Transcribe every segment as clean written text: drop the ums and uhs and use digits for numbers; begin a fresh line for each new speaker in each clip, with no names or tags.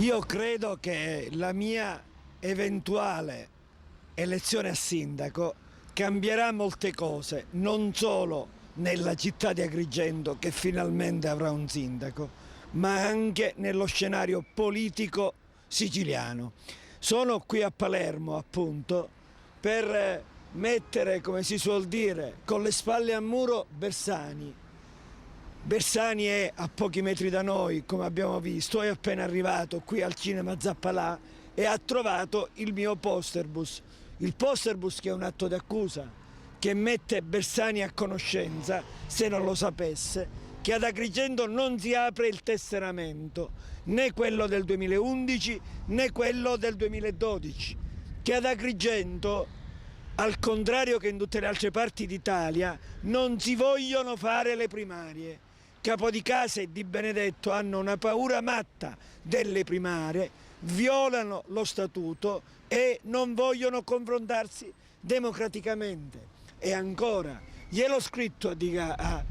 Io credo che la mia eventuale elezione a sindaco cambierà molte cose, non solo nella città di Agrigento che finalmente avrà un sindaco, ma anche nello scenario politico siciliano. Sono qui a Palermo appunto per mettere, come si suol dire, con le spalle al muro Bersani. Bersani è a pochi metri da noi, come abbiamo visto, è appena arrivato qui al cinema Zappalà e ha trovato il mio posterbus. Il posterbus che è un atto d'accusa, che mette Bersani a conoscenza, se non lo sapesse, che ad Agrigento non si apre il tesseramento, né quello del 2011 né quello del 2012, che ad Agrigento, al contrario che in tutte le altre parti d'Italia, non si vogliono fare le primarie. Capodicasa e Di Benedetto hanno una paura matta delle primarie, violano lo statuto e non vogliono confrontarsi democraticamente. E ancora, gliel'ho scritto a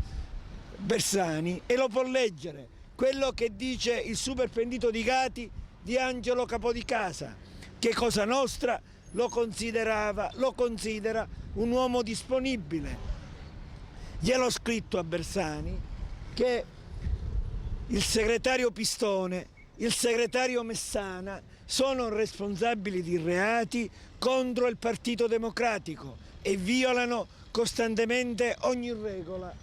Bersani e lo può leggere, quello che dice il super pentito di Gati di Angelo Capodicasa, che Cosa Nostra lo considera un uomo disponibile. Gliel'ho scritto a Bersani che il segretario Pistone, il segretario Messana sono responsabili di reati contro il Partito Democratico e violano costantemente ogni regola.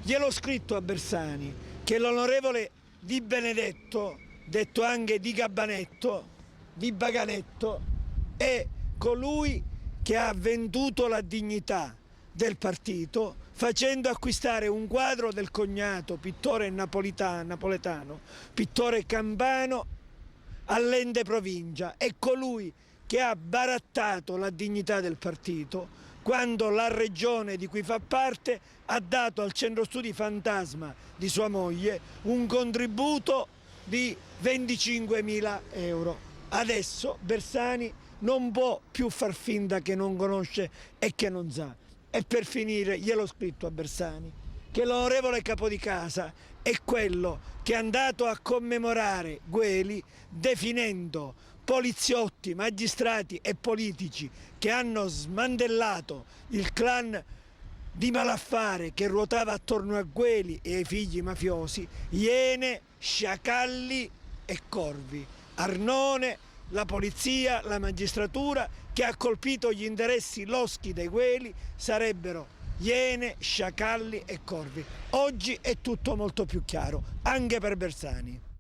Gliel'ho scritto a Bersani che l'onorevole Di Benedetto, detto anche Di Gabbanetto, Di Baganetto, è colui che ha venduto la dignità del partito facendo acquistare un quadro del cognato, pittore napoletano, pittore campano, all'ente provincia. È colui che ha barattato la dignità del partito quando la regione di cui fa parte ha dato al centro studi Fantasma di sua moglie un contributo di 25.000 euro. Adesso Bersani non può più far finta che non conosce e che non sa. E per finire, gliel'ho scritto a Bersani, che l'onorevole Capodicasa è quello che è andato a commemorare Gueli definendo poliziotti, magistrati e politici che hanno smantellato il clan di malaffare che ruotava attorno a Gueli e ai figli mafiosi, iene, sciacalli e corvi. Arnone, la polizia, la magistratura che ha colpito gli interessi loschi dei Gueli sarebbero iene, sciacalli e corvi. Oggi è tutto molto più chiaro, anche per Bersani.